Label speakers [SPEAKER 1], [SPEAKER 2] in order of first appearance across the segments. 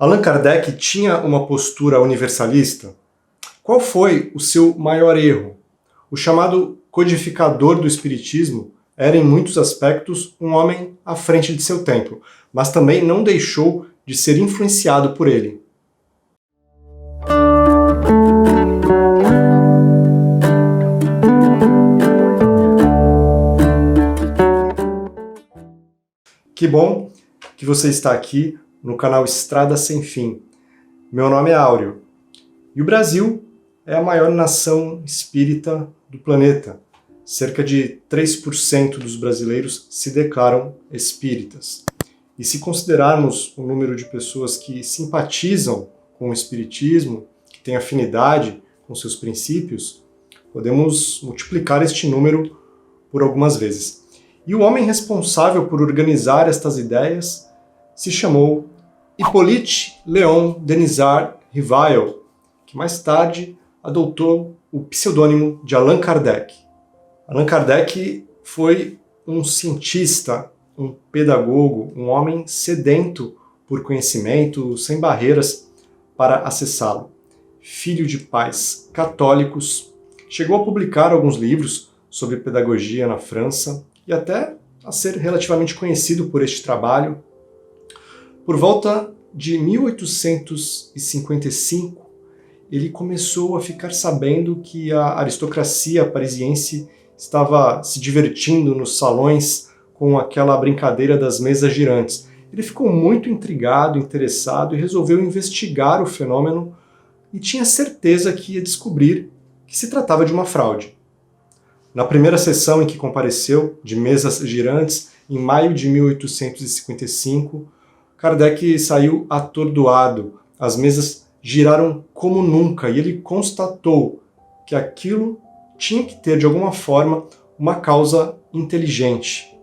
[SPEAKER 1] Allan Kardec tinha uma postura universalista? Qual foi o seu maior erro? O chamado codificador do Espiritismo era, em muitos aspectos, um homem à frente de seu tempo, mas também não deixou de ser influenciado por ele. Que bom que você está aqui no canal Estrada Sem Fim. Meu nome é Áureo e o Brasil é a maior nação espírita do planeta. Cerca de 3% dos brasileiros se declaram espíritas. E se considerarmos o número de pessoas que simpatizam com o espiritismo, que têm afinidade com seus princípios, podemos multiplicar este número por algumas vezes. E o homem responsável por organizar estas ideias se chamou Hippolyte Léon Denisard Rivail, que mais tarde adotou o pseudônimo de Allan Kardec. Allan Kardec foi um cientista, um pedagogo, um homem sedento por conhecimento, sem barreiras para acessá-lo. Filho de pais católicos, chegou a publicar alguns livros sobre pedagogia na França e até a ser relativamente conhecido por este trabalho. Por volta de 1855, ele começou a ficar sabendo que a aristocracia parisiense estava se divertindo nos salões com aquela brincadeira das mesas girantes. Ele ficou muito intrigado, interessado e resolveu investigar o fenômeno e tinha certeza que ia descobrir que se tratava de uma fraude. Na primeira sessão em que compareceu, de mesas girantes, em maio de 1855, Kardec saiu atordoado. As mesas giraram como nunca e ele constatou que aquilo tinha que ter, de alguma forma, uma causa inteligente.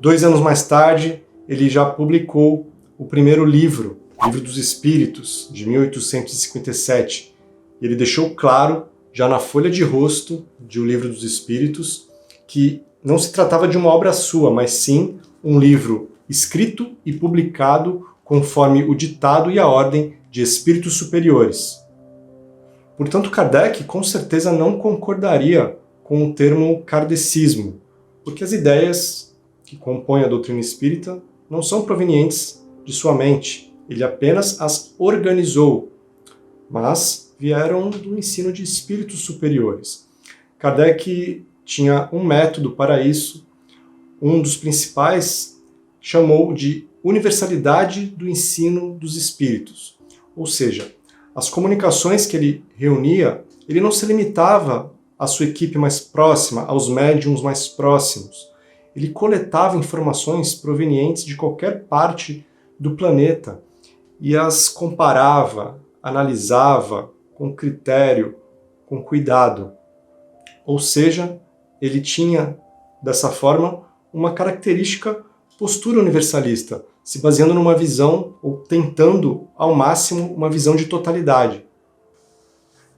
[SPEAKER 1] 2 anos mais tarde, ele já publicou o primeiro livro, Livro dos Espíritos, de 1857. E ele deixou claro, já na folha de rosto de O Livro dos Espíritos, que não se tratava de uma obra sua, mas sim um livro escrito e publicado conforme o ditado e a ordem de espíritos superiores. Portanto, Kardec com certeza não concordaria com o termo kardecismo, porque as ideias que compõem a doutrina espírita não são provenientes de sua mente, ele apenas as organizou, mas vieram do ensino de espíritos superiores. Kardec tinha um método para isso, um dos principais chamou de universalidade do ensino dos espíritos, ou seja, as comunicações que ele reunia, ele não se limitava à sua equipe mais próxima, aos médiums mais próximos. Ele coletava informações provenientes de qualquer parte do planeta e as comparava, analisava com critério, com cuidado. Ou seja, ele tinha, dessa forma, uma característica postura universalista, se baseando numa visão, ou tentando ao máximo, uma visão de totalidade.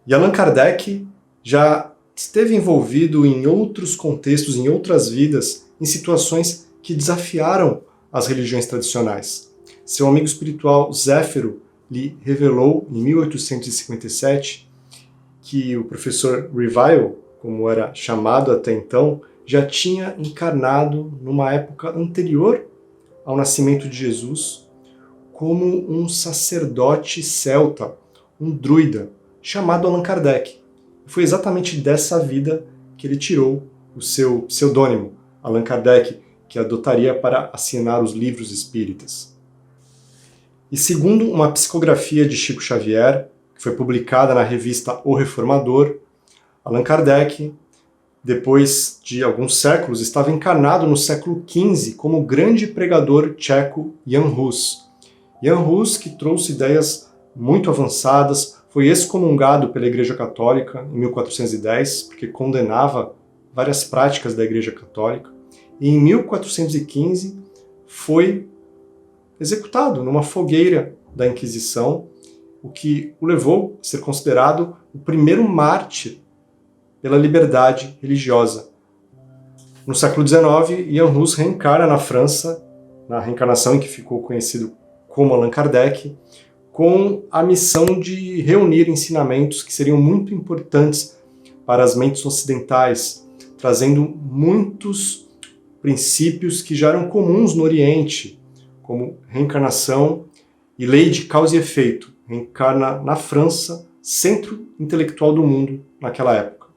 [SPEAKER 1] E Allan Kardec já esteve envolvido em outros contextos, em outras vidas, em situações que desafiaram as religiões tradicionais. Seu amigo espiritual Zéfiro lhe revelou, em 1857, que o professor Rivail, como era chamado até então, já tinha encarnado numa época anterior ao nascimento de Jesus como um sacerdote celta, um druida, chamado Allan Kardec. Foi exatamente dessa vida que ele tirou o seu pseudônimo, Allan Kardec, que adotaria para assinar os livros espíritas. E segundo uma psicografia de Chico Xavier, que foi publicada na revista O Reformador, Allan Kardec, depois de alguns séculos, estava encarnado no século XV como o grande pregador tcheco Jan Hus. Jan Hus, que trouxe ideias muito avançadas, foi excomungado pela Igreja Católica em 1410, porque condenava várias práticas da Igreja Católica, e em 1415 foi executado numa fogueira da Inquisição, o que o levou a ser considerado o primeiro mártir pela liberdade religiosa. No século XIX, Jan Hus reencarna na França, na reencarnação em que ficou conhecido como Allan Kardec, com a missão de reunir ensinamentos que seriam muito importantes para as mentes ocidentais, trazendo muitos princípios que já eram comuns no Oriente, como reencarnação e lei de causa e efeito. Reencarna na França, centro intelectual do mundo naquela época.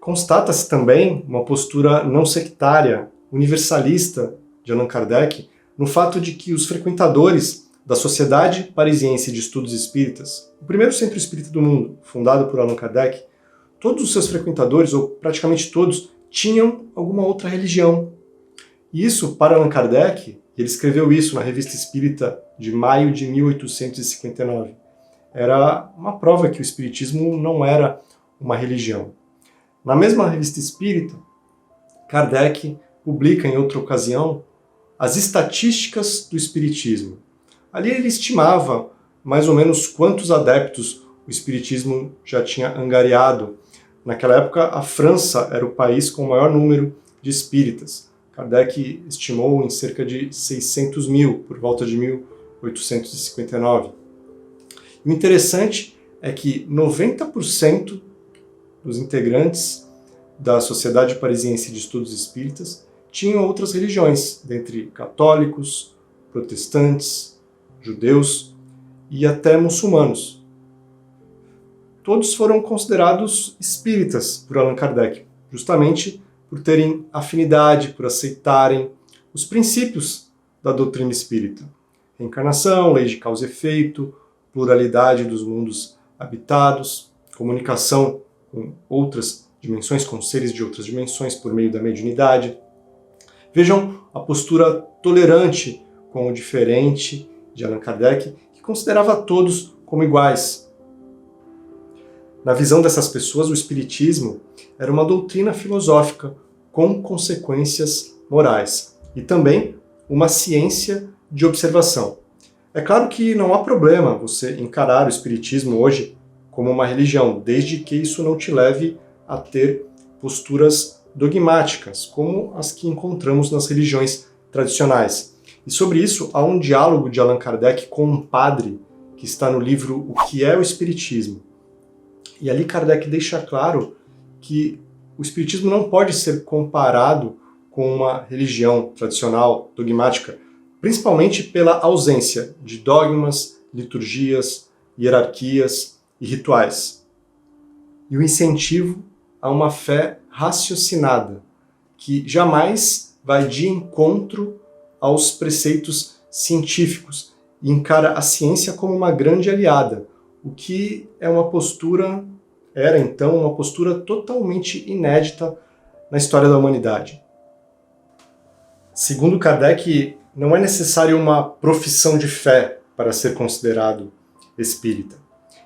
[SPEAKER 1] Constata-se também uma postura não sectária, universalista de Allan Kardec, no fato de que os frequentadores da Sociedade Parisiense de Estudos Espíritas, o primeiro centro espírita do mundo, fundado por Allan Kardec, todos os seus frequentadores, ou praticamente todos, tinham alguma outra religião. E isso, para Allan Kardec, ele escreveu isso na Revista Espírita de maio de 1859, era uma prova que o Espiritismo não era uma religião. Na mesma Revista Espírita, Kardec publica em outra ocasião as estatísticas do Espiritismo. Ali ele estimava mais ou menos quantos adeptos o Espiritismo já tinha angariado. Naquela época, a França era o país com o maior número de espíritas. Kardec estimou em cerca de 600 mil, por volta de 1859. O interessante é que 90% dos integrantes da Sociedade Parisiense de Estudos Espíritas tinham outras religiões, dentre católicos, protestantes, judeus e até muçulmanos. Todos foram considerados espíritas por Allan Kardec, justamente por terem afinidade, por aceitarem os princípios da doutrina espírita. Reencarnação, lei de causa e efeito, pluralidade dos mundos habitados, comunicação com outras dimensões, com seres de outras dimensões por meio da mediunidade. Vejam a postura tolerante com o diferente de Allan Kardec, que considerava todos como iguais. Na visão dessas pessoas, o Espiritismo era uma doutrina filosófica com consequências morais e também uma ciência de observação. É claro que não há problema você encarar o Espiritismo hoje como uma religião, desde que isso não te leve a ter posturas dogmáticas, como as que encontramos nas religiões tradicionais. E sobre isso, há um diálogo de Allan Kardec com um padre, que está no livro O que é o Espiritismo. E ali Kardec deixa claro que o Espiritismo não pode ser comparado com uma religião tradicional, dogmática, principalmente pela ausência de dogmas, liturgias, hierarquias e rituais. E o incentivo a uma fé raciocinada, que jamais vai de encontro aos preceitos científicos e encara a ciência como uma grande aliada, o que é uma postura, era então uma postura totalmente inédita na história da humanidade. Segundo Kardec, não é necessário uma profissão de fé para ser considerado espírita.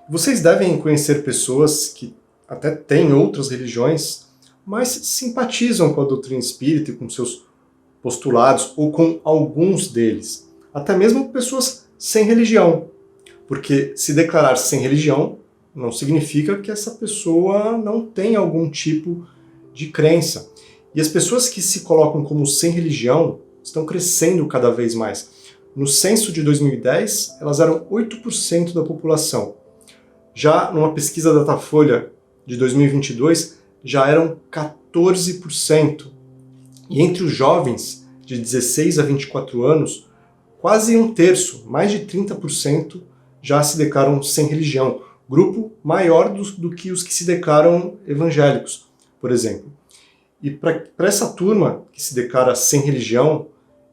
[SPEAKER 1] Vocês devem conhecer pessoas que até têm outras religiões, mas simpatizam com a doutrina espírita e com seus postulados, ou com alguns deles. Até mesmo pessoas sem religião. Porque se declarar sem religião não significa que essa pessoa não tem algum tipo de crença. E as pessoas que se colocam como sem religião estão crescendo cada vez mais. No censo de 2010, elas eram 8% da população. Já numa pesquisa da Datafolha de 2022, já eram 14%. E entre os jovens de 16 a 24 anos, quase um terço, mais de 30%, já se declaram sem religião. Grupo maior do que os que se declaram evangélicos, por exemplo. E para essa turma que se declara sem religião,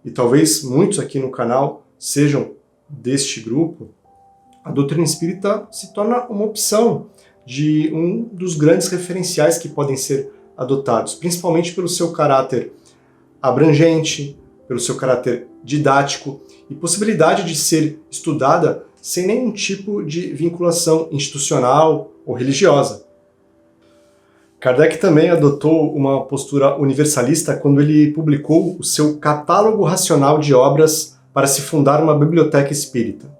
[SPEAKER 1] e talvez muitos aqui no canal sejam deste grupo, a doutrina espírita se torna uma opção de um dos grandes referenciais que podem ser adotados, principalmente pelo seu caráter abrangente, pelo seu caráter didático e possibilidade de ser estudada sem nenhum tipo de vinculação institucional ou religiosa. Kardec também adotou uma postura universalista quando ele publicou o seu Catálogo Racional de Obras para se fundar uma biblioteca espírita.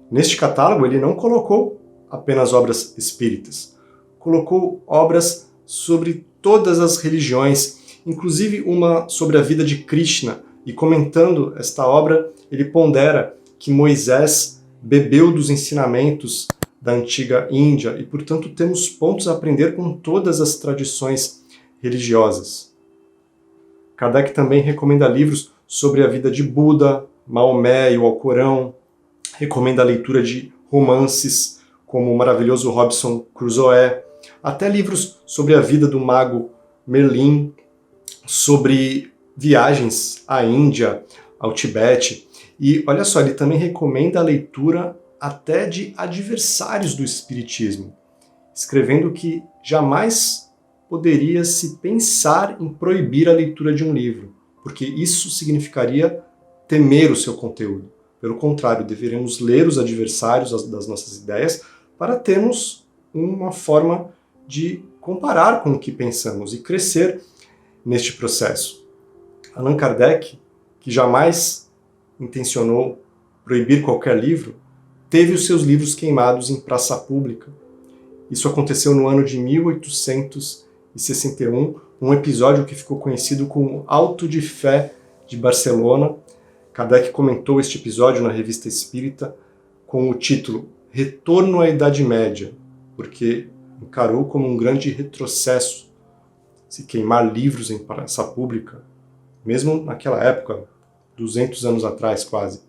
[SPEAKER 1] Neste catálogo ele não colocou apenas obras espíritas, colocou obras sobre todas as religiões, inclusive uma sobre a vida de Krishna, e comentando esta obra, ele pondera que Moisés bebeu dos ensinamentos da antiga Índia e, portanto, temos pontos a aprender com todas as tradições religiosas. Kardec também recomenda livros sobre a vida de Buda, Maomé e o Alcorão, recomenda a leitura de romances como o maravilhoso Robinson Crusoe, até livros sobre a vida do mago Merlin, sobre viagens à Índia, ao Tibete. E olha só, ele também recomenda a leitura até de adversários do espiritismo, escrevendo que jamais poderia se pensar em proibir a leitura de um livro, porque isso significaria temer o seu conteúdo. Pelo contrário, deveremos ler os adversários das nossas ideias para termos uma forma de comparar com o que pensamos e crescer neste processo. Allan Kardec, que jamais intencionou proibir qualquer livro, teve os seus livros queimados em praça pública. Isso aconteceu no ano de 1861, um episódio que ficou conhecido como Auto de Fé de Barcelona. Kardec comentou este episódio na Revista Espírita com o título Retorno à Idade Média, porque encarou como um grande retrocesso se queimar livros em praça pública, mesmo naquela época, 200 anos atrás quase.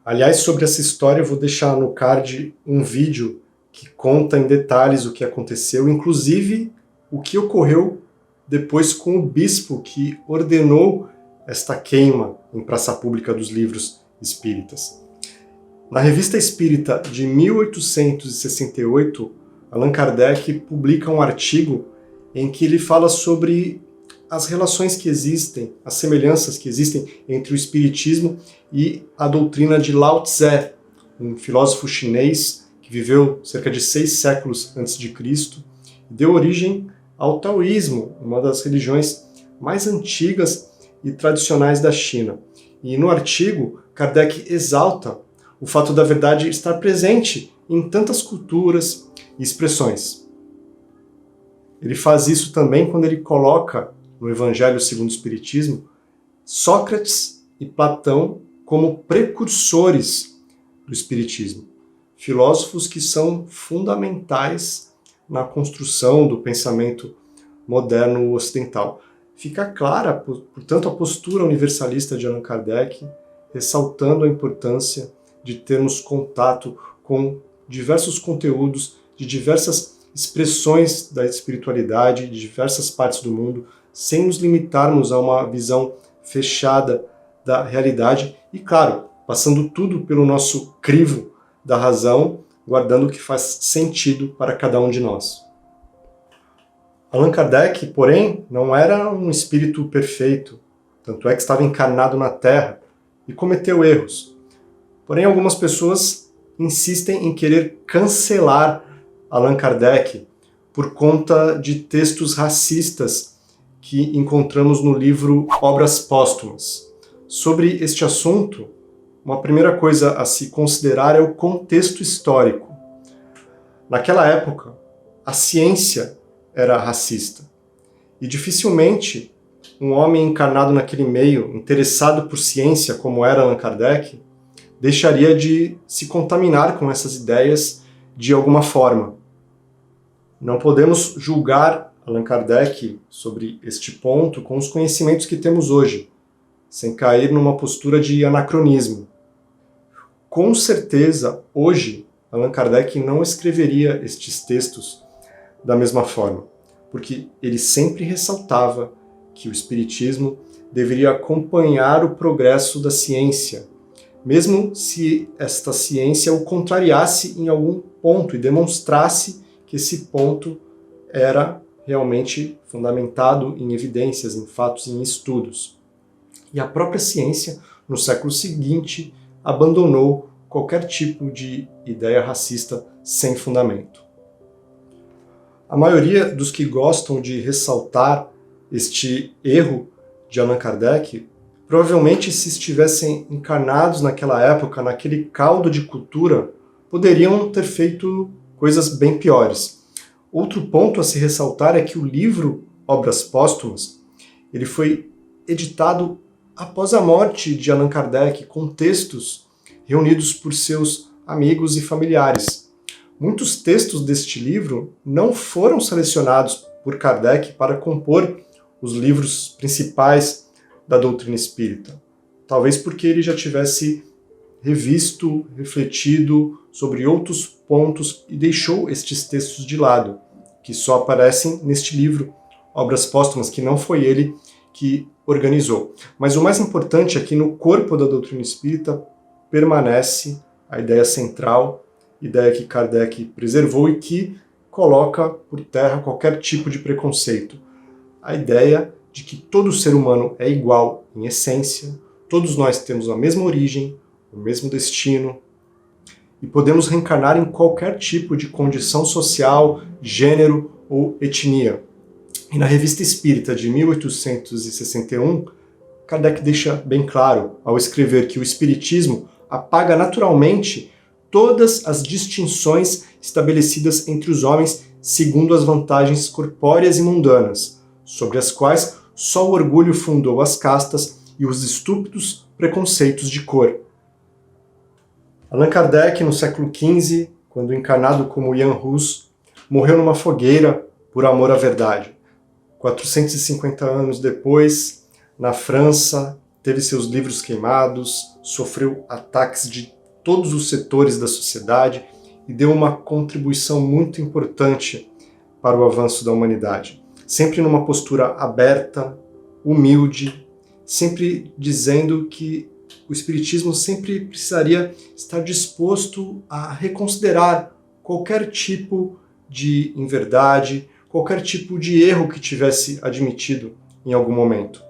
[SPEAKER 1] Aliás, sobre essa história eu vou deixar no card um vídeo que conta em detalhes o que aconteceu, inclusive o que ocorreu depois com o bispo que ordenou esta queima em praça pública dos livros espíritas. Na Revista Espírita de 1868, Allan Kardec publica um artigo em que ele fala sobre as relações que existem, as semelhanças que existem entre o espiritismo e a doutrina de Lao Tse, um filósofo chinês que viveu cerca de 6 séculos antes de Cristo e deu origem ao taoísmo, uma das religiões mais antigas e tradicionais da China. E no artigo, Kardec exalta o fato da verdade estar presente em tantas culturas e expressões. Ele faz isso também quando ele coloca no Evangelho segundo o Espiritismo Sócrates e Platão como precursores do Espiritismo, filósofos que são fundamentais na construção do pensamento moderno ocidental. Fica clara, portanto, a postura universalista de Allan Kardec, ressaltando a importância de termos contato com diversos conteúdos, de diversas expressões da espiritualidade, de diversas partes do mundo, sem nos limitarmos a uma visão fechada da realidade e, claro, passando tudo pelo nosso crivo da razão, guardando o que faz sentido para cada um de nós. Allan Kardec, porém, não era um espírito perfeito, tanto é que estava encarnado na Terra e cometeu erros. Porém, algumas pessoas insistem em querer cancelar Allan Kardec por conta de textos racistas que encontramos no livro Obras Póstumas. Sobre este assunto, uma primeira coisa a se considerar é o contexto histórico. Naquela época, a ciência era racista e dificilmente um homem encarnado naquele meio, interessado por ciência como era Allan Kardec, deixaria de se contaminar com essas ideias de alguma forma. Não podemos julgar Allan Kardec sobre este ponto com os conhecimentos que temos hoje, sem cair numa postura de anacronismo. Com certeza, hoje, Allan Kardec não escreveria estes textos da mesma forma, porque ele sempre ressaltava que o Espiritismo deveria acompanhar o progresso da ciência, mesmo se esta ciência o contrariasse em algum ponto e demonstrasse que esse ponto era realmente fundamentado em evidências, em fatos e em estudos. E a própria ciência, no século seguinte, abandonou qualquer tipo de ideia racista sem fundamento. A maioria dos que gostam de ressaltar este erro de Allan Kardec, provavelmente se estivessem encarnados naquela época, naquele caldo de cultura, poderiam ter feito coisas bem piores. Outro ponto a se ressaltar é que o livro Obras Póstumas ele foi editado após a morte de Allan Kardec, com textos reunidos por seus amigos e familiares. Muitos textos deste livro não foram selecionados por Kardec para compor os livros principais da doutrina espírita. Talvez porque ele já tivesse revisto, refletido sobre outros pontos e deixou estes textos de lado, que só aparecem neste livro, Obras Póstumas, que não foi ele que organizou. Mas o mais importante é que no corpo da doutrina espírita permanece a ideia central, ideia que Kardec preservou e que coloca por terra qualquer tipo de preconceito. A ideia de que todo ser humano é igual em essência, todos nós temos a mesma origem, o mesmo destino, e podemos reencarnar em qualquer tipo de condição social, gênero ou etnia. E na Revista Espírita de 1861, Kardec deixa bem claro, ao escrever que o Espiritismo apaga naturalmente todas as distinções estabelecidas entre os homens segundo as vantagens corpóreas e mundanas, sobre as quais só o orgulho fundou as castas e os estúpidos preconceitos de cor. Allan Kardec, no século XV, quando encarnado como Jan Hus, morreu numa fogueira por amor à verdade. 450 anos depois, na França, teve seus livros queimados, sofreu ataques de todos os setores da sociedade e deu uma contribuição muito importante para o avanço da humanidade. Sempre numa postura aberta, humilde, sempre dizendo que o Espiritismo sempre precisaria estar disposto a reconsiderar qualquer tipo de inverdade, qualquer tipo de erro que tivesse admitido em algum momento.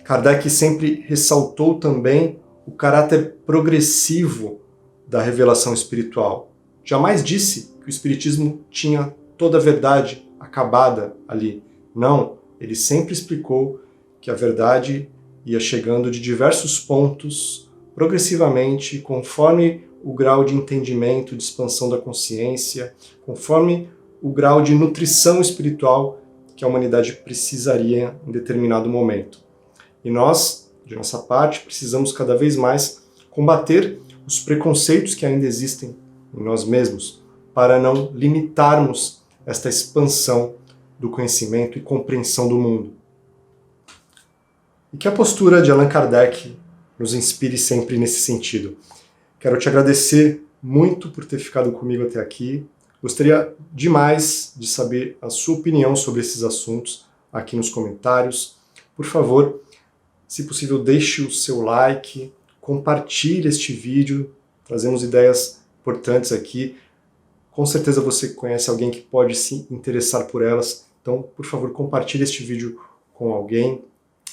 [SPEAKER 1] Kardec sempre ressaltou também o caráter progressivo da revelação espiritual. Jamais disse que o Espiritismo tinha toda a verdade acabada ali. Não, ele sempre explicou que a verdade ia chegando de diversos pontos, progressivamente, conforme o grau de entendimento, de expansão da consciência, conforme o grau de nutrição espiritual que a humanidade precisaria em determinado momento. E nós, de nossa parte, precisamos cada vez mais combater os preconceitos que ainda existem em nós mesmos, para não limitarmos esta expansão do conhecimento e compreensão do mundo. E que a postura de Allan Kardec nos inspire sempre nesse sentido. Quero te agradecer muito por ter ficado comigo até aqui. Gostaria demais de saber a sua opinião sobre esses assuntos aqui nos comentários. Por favor, se possível, deixe o seu like, compartilhe este vídeo, trazemos ideias importantes aqui. Com certeza você conhece alguém que pode se interessar por elas, então, por favor, compartilhe este vídeo com alguém.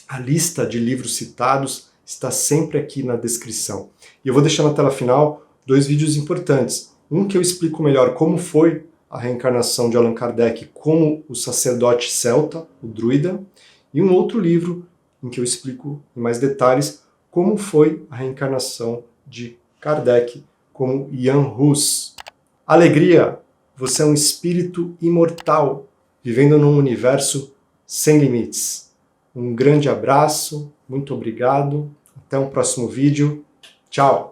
[SPEAKER 1] A lista de livros citados está sempre aqui na descrição. E eu vou deixar na tela final 2 vídeos importantes. Um que eu explico melhor como foi a reencarnação de Allan Kardec como o sacerdote celta, o druida, e um outro livro em que eu explico em mais detalhes como foi a reencarnação de Kardec como Jan Hus. Alegria! Você é um espírito imortal, vivendo num universo sem limites. Um grande abraço, muito obrigado, até um próximo vídeo, tchau!